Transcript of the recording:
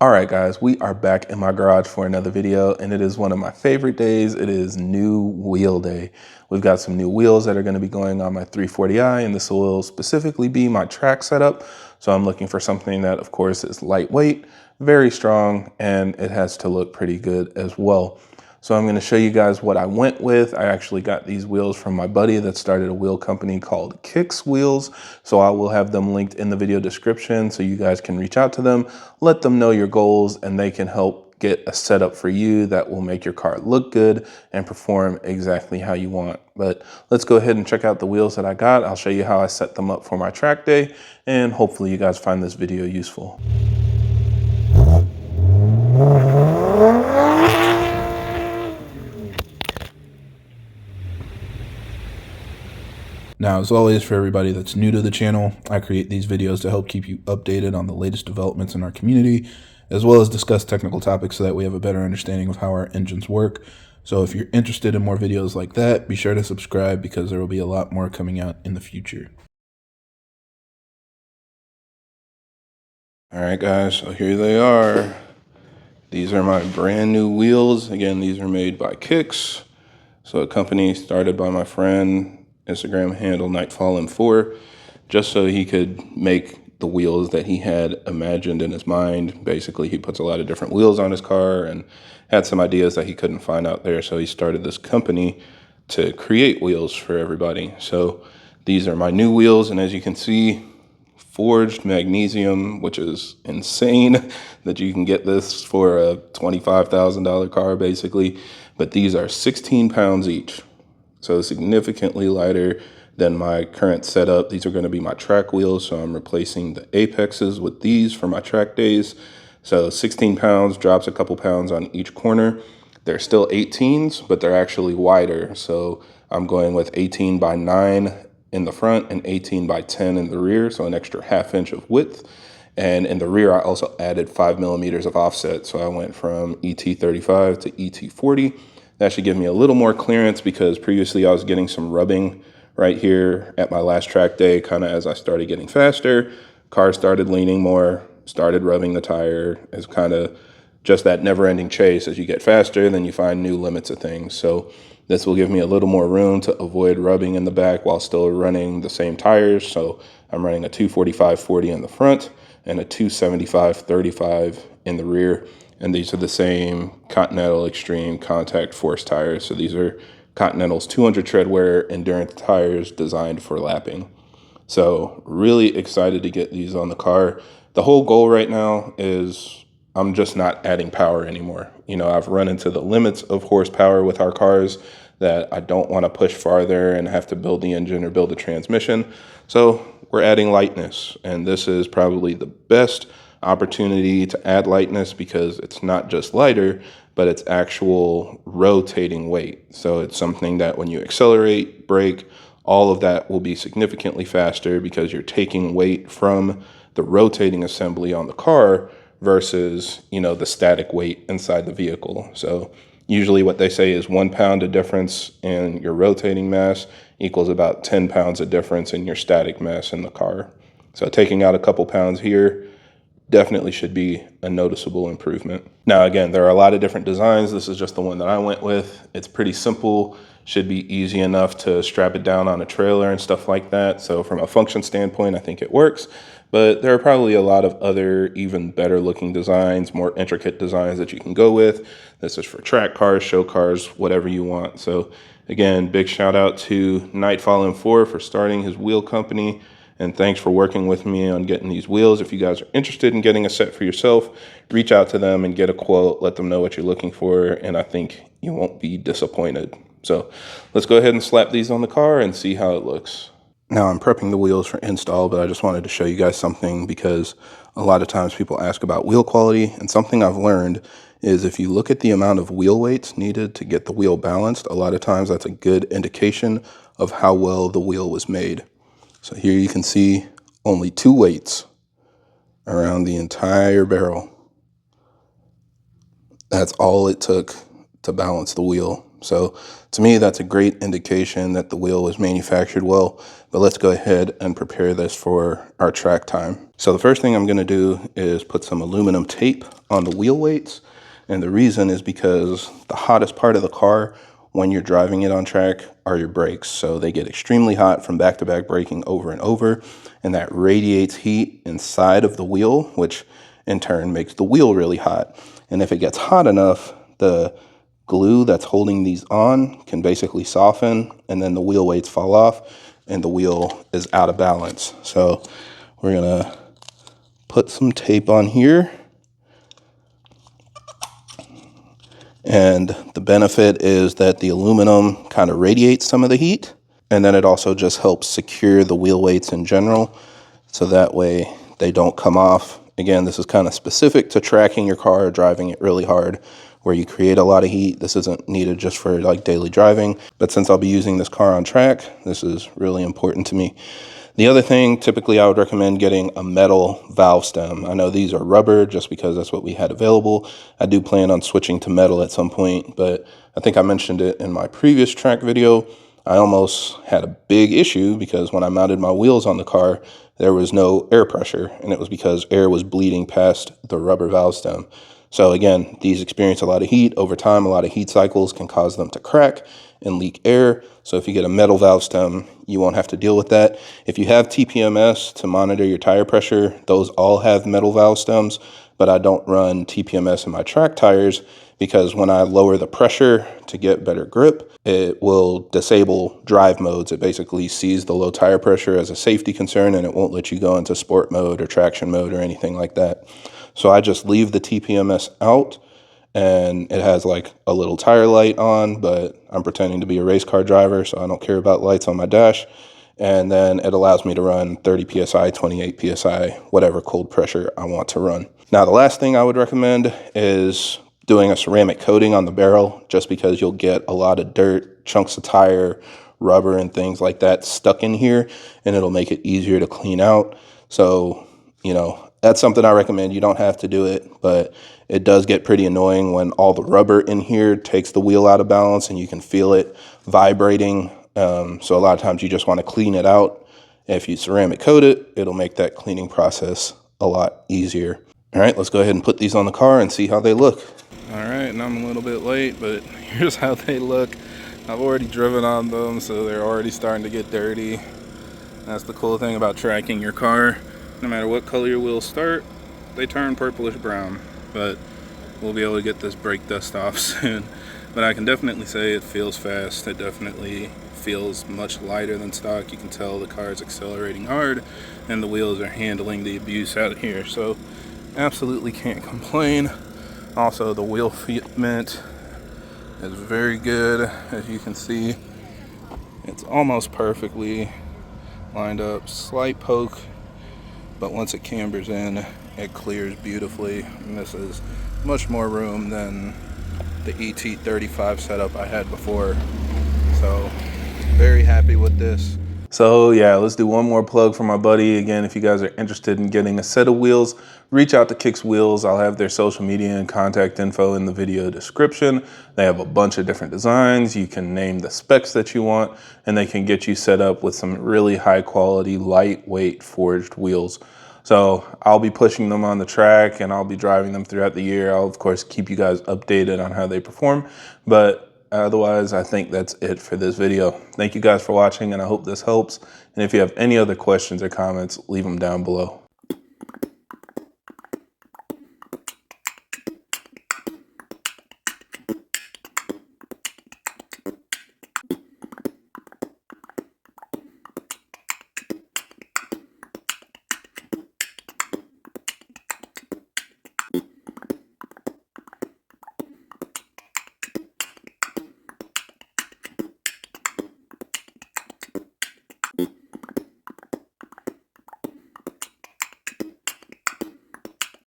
All right, guys, we are back in my garage for another video, and it is one of my favorite days. It is new wheel day. We've got some new wheels that are going to be going on my 340i, and this will specifically be my track setup. So I'm looking for something that, of course, is lightweight, very strong, and it has to look pretty good as well. So I'm going to show you guys what I went with. I actually got these wheels from my buddy that started a wheel company called Kicks Wheels. So I will have them linked in the video description so you guys can reach out to them, let them know your goals, and they can help get a setup for you that will make your car look good and perform exactly how you want. But let's go ahead and check out the wheels that I got. I'll show you how I set them up for my track day, and hopefully you guys find this video useful. Now, as always, for everybody that's new to the channel, I create these videos to help keep you updated on the latest developments in our community, as well as discuss technical topics so that we have a better understanding of how our engines work. So if you're interested in more videos like that, be sure to subscribe because there will be a lot more coming out in the future. All right, guys, so here they are. These are my brand new wheels. Again, these are made by Kicks. So a company started by my friend, Instagram handle Nightfallen4, just so he could make the wheels that he had imagined in his mind. Basically, he puts a lot of different wheels on his car and had some ideas that he couldn't find out there. So he started this company to create wheels for everybody. So these are my new wheels. And as you can see, forged magnesium, which is insane that you can get this for a $25,000 car basically. But these are 16 pounds each. So significantly lighter than my current setup. These are going to be my track wheels. So I'm replacing the apexes with these for my track days. So 16 pounds, drops a couple pounds on each corner. They're still 18s, but they're actually wider. So I'm going with 18 by 9 in the front and 18 by 10 in the rear. So an extra ½ inch of width. And in the rear, I also added 5 millimeters of offset. So I went from ET35 to ET40. That should give me a little more clearance because previously I was getting some rubbing right here at my last track day, kind of as I started getting faster. Car started leaning more, started rubbing the tire. It's kind of just that never-ending chase. As you get faster, then you find new limits of things. So this will give me a little more room to avoid rubbing in the back while still running the same tires. So I'm running a 245/40 in the front and a 275/35 in the rear. And these are the same Continental Extreme Contact Force tires. So these are Continental's 200 tread wear endurance tires designed for lapping. So really excited to get these on the car. The whole goal right now is I'm just not adding power anymore. You know, I've run into the limits of horsepower with our cars that I don't want to push farther and have to build the engine or build the transmission. So we're adding lightness, and this is probably the best opportunity to add lightness because it's not just lighter, but it's actual rotating weight. So it's something that when you accelerate, brake, all of that will be significantly faster because you're taking weight from the rotating assembly on the car versus, you know, the static weight inside the vehicle. So usually what they say is 1 pound of difference in your rotating mass equals about 10 pounds of difference in your static mass in the car. So taking out a couple pounds here definitely should be a noticeable improvement. Now, again, there are a lot of different designs. This is just the one that I went with. It's pretty simple, should be easy enough to strap it down on a trailer and stuff like that. So from a function standpoint, I think it works. But there are probably a lot of other even better looking designs, more intricate designs that you can go with. This is for track cars, show cars, whatever you want. So again, big shout out to Nightfallen4 for starting his wheel company. And thanks for working with me on getting these wheels. If you guys are interested in getting a set for yourself, reach out to them and get a quote. Let them know what you're looking for. And I think you won't be disappointed. So let's go ahead and slap these on the car and see how it looks. Now I'm prepping the wheels for install, but I just wanted to show you guys something because a lot of times people ask about wheel quality. And something I've learned is if you look at the amount of wheel weights needed to get the wheel balanced, a lot of times that's a good indication of how well the wheel was made. So here you can see only 2 weights around the entire barrel. That's all it took to balance the wheel. So to me, that's a great indication that the wheel was manufactured well. But let's go ahead and prepare this for our track time. So the first thing I'm going to do is put some aluminum tape on the wheel weights. And the reason is because the hottest part of the car when you're driving it on track are your brakes. So they get extremely hot from back-to-back braking over and over, and that radiates heat inside of the wheel, which in turn makes the wheel really hot. And if it gets hot enough, the glue that's holding these on can basically soften, and then the wheel weights fall off and the wheel is out of balance. So we're gonna put some tape on here. And the benefit is that the aluminum kind of radiates some of the heat, and then it also just helps secure the wheel weights in general, so that way they don't come off. Again, this is kind of specific to tracking your car or driving it really hard, where you create a lot of heat. This isn't needed just for like daily driving, but since I'll be using this car on track, this is really important to me. The other thing, typically I would recommend getting a metal valve stem. I know these are rubber just because that's what we had available. I do plan on switching to metal at some point, but I think I mentioned it in my previous track video. I almost had a big issue because when I mounted my wheels on the car, there was no air pressure, and it was because air was bleeding past the rubber valve stem. So again, these experience a lot of heat. Over time, a lot of heat cycles can cause them to crack and leak air. So if you get a metal valve stem, you won't have to deal with that. If you have TPMS to monitor your tire pressure, those all have metal valve stems, but I don't run TPMS in my track tires because when I lower the pressure to get better grip, it will disable drive modes. It basically sees the low tire pressure as a safety concern, and it won't let you go into sport mode or traction mode or anything like that. So I just leave the TPMS out, and it has like a little tire light on, but I'm pretending to be a race car driver, so I don't care about lights on my dash. And then it allows me to run 30 PSI, 28 PSI, whatever cold pressure I want to run. Now, the last thing I would recommend is doing a ceramic coating on the barrel, just because you'll get a lot of dirt, chunks of tire, rubber, and things like that stuck in here, and it'll make it easier to clean out. So, you know, that's something I recommend. You don't have to do it, but it does get pretty annoying when all the rubber in here takes the wheel out of balance and you can feel it vibrating. So a lot of times you just want to clean it out. If you ceramic coat it, it'll make that cleaning process a lot easier. All right, let's go ahead and put these on the car and see how they look. All right, and I'm a little bit late, but here's how they look. I've already driven on them, so they're already starting to get dirty. That's the cool thing about tracking your car. No matter what color your wheels start, they turn purplish brown. But we'll be able to get this brake dust off soon. But I can definitely say it feels fast. It definitely feels much lighter than stock. You can tell the car is accelerating hard, and the wheels are handling the abuse out here. So absolutely can't complain. Also, the wheel fitment is very good. As you can see, it's almost perfectly lined up. Slight poke, but once it cambers in, it clears beautifully. And this is much more room than the ET35 setup I had before. So very happy with this. So yeah, let's do one more plug for my buddy. Again, if you guys are interested in getting a set of wheels, reach out to Kicks Wheels. I'll have their social media and contact info in the video description. They have a bunch of different designs. You can name the specs that you want, and they can get you set up with some really high quality, lightweight forged wheels. So I'll be pushing them on the track, and I'll be driving them throughout the year. I'll of course keep you guys updated on how they perform, but otherwise, I think that's it for this video. Thank you guys for watching, and I hope this helps. And if you have any other questions or comments, leave them down below.